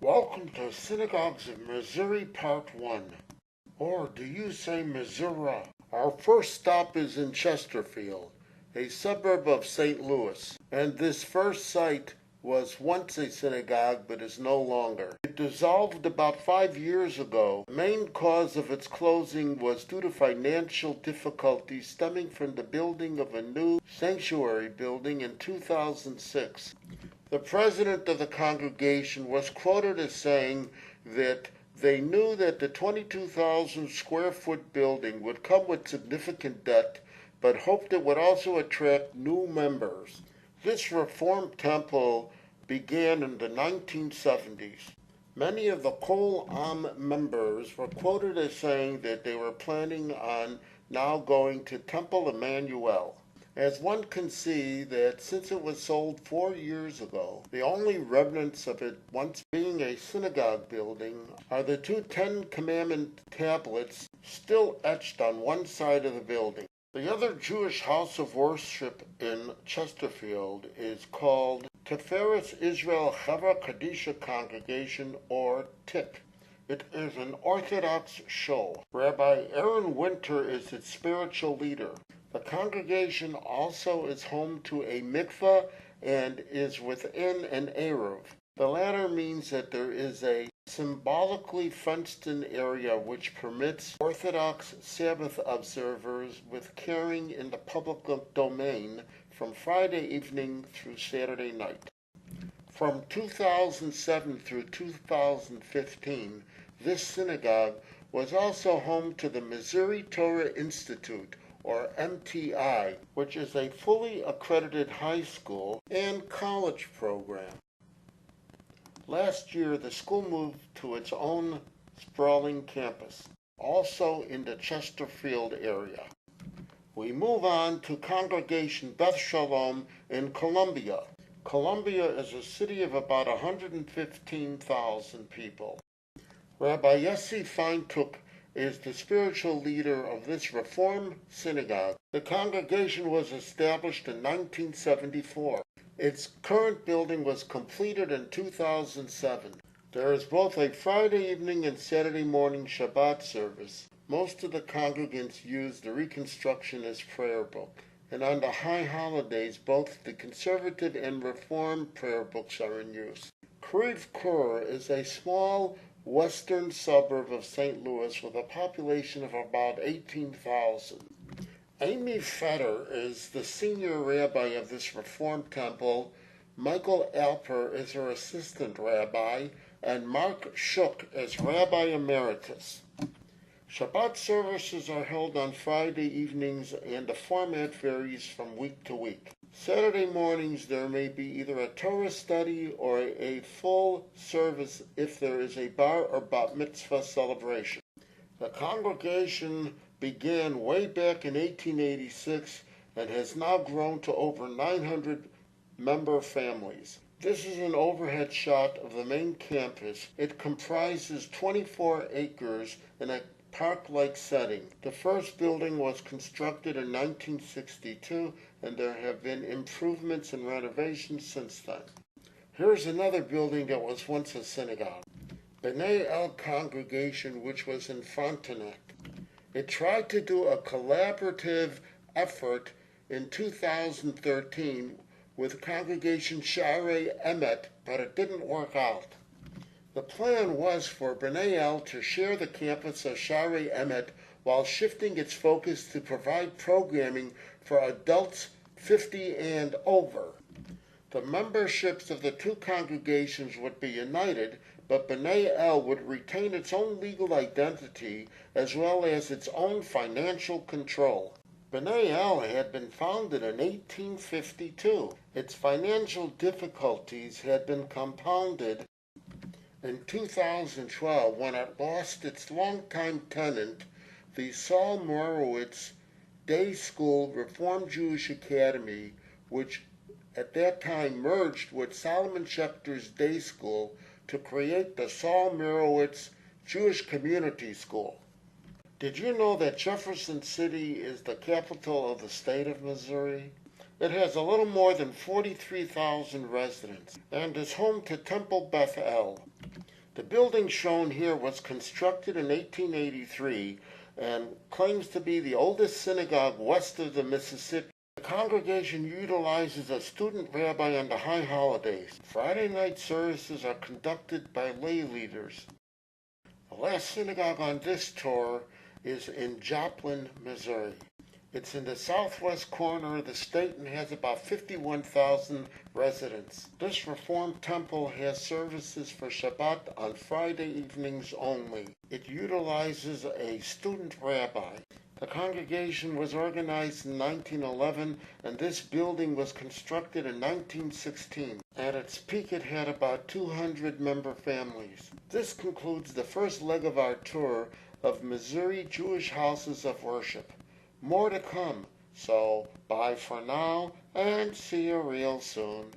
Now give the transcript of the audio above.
Welcome to Synagogues of Missouri Part 1. Or do you say Missouri? Our first stop is in Chesterfield, a suburb of St. Louis, and this first site was once a synagogue but is no longer. It dissolved about 5 years ago. The main cause of its closing was due to financial difficulties stemming from the building of a new sanctuary building in 2006. The president of the congregation was quoted as saying that they knew that the 22,000 square foot building would come with significant debt, but hoped it would also attract new members. This Reformed temple began in the 1970s. Many of the Kol Am members were quoted as saying that they were planning on now going to Temple Emmanuel. As one can see that since it was sold 4 years ago, the only remnants of it once being a synagogue building are the two Ten Commandment tablets still etched on one side of the building. The other Jewish house of worship in Chesterfield is called Tiferet Israel Chevra Kadisha Congregation, or TIC. It is an Orthodox show. Rabbi Aaron Winter is its spiritual leader. The congregation also is home to a mikveh and is within an eruv. The latter means that there is a symbolically fenced-in area which permits Orthodox Sabbath observers with caring in the public domain from Friday evening through Saturday night. From 2007 through 2015, this synagogue was also home to the Missouri Torah Institute, or MTI, which is a fully accredited high school and college program. Last year, the school moved to its own sprawling campus, also in the Chesterfield area. We move on to Congregation Beth Shalom in Columbia. Columbia is a city of about 115,000 people. Rabbi Yossi Feintuch is the spiritual leader of this Reform synagogue. The congregation was established in 1974. Its current building was completed in 2007. There is both a Friday evening and Saturday morning Shabbat service. Most of the congregants use the Reconstructionist prayer book, and on the high holidays both the conservative and Reform prayer books are in use. Creve Coeur is a small western suburb of St. Louis with a population of about 18,000. Amy Fetter is the senior rabbi of this Reformed temple. Michael Alper is her assistant rabbi, and Mark Shook is rabbi emeritus. Shabbat services are held on Friday evenings, and the format varies from week to week. Saturday mornings there may be either a Torah study or a full service if there is a bar or bat mitzvah celebration. The congregation began way back in 1886 and has now grown to over 900 member families. This is an overhead shot of the main campus. It comprises 24 acres in a park-like setting. The first building was constructed in 1962, and there have been improvements and renovations since then. Here's another building that was once a synagogue. B'nai El congregation, which was in Frontenac. It tried to do a collaborative effort in 2013 with congregation Sharei Emet, but it didn't work out. The plan was for B'nai El to share the campus of Sharei Emet while shifting its focus to provide programming for adults 50 and over. The memberships of the two congregations would be united, but B'nai El would retain its own legal identity as well as its own financial control. B'nai El had been founded in 1852. Its financial difficulties had been compounded in 2012 when it lost its longtime tenant, the Saul Morowitz Day School Reformed Jewish Academy, which at that time merged with Solomon Schechter's Day School to create the Saul Morowitz Jewish Community School. Did you know that Jefferson City is the capital of the state of Missouri? It has a little more than 43,000 residents and is home to Temple Beth El. The building shown here was constructed in 1883 and claims to be the oldest synagogue west of the Mississippi. The congregation utilizes a student rabbi on the high holidays. Friday night services are conducted by lay leaders. The last synagogue on this tour is in Joplin, Missouri. It's in the southwest corner of the state and has about 51,000 residents. This Reformed temple has services for Shabbat on Friday evenings only. It utilizes a student rabbi. The congregation was organized in 1911 and this building was constructed in 1916. At its peak it had about 200 member families. This concludes the first leg of our tour of Missouri Jewish houses of worship. More to come, so bye for now and see you real soon.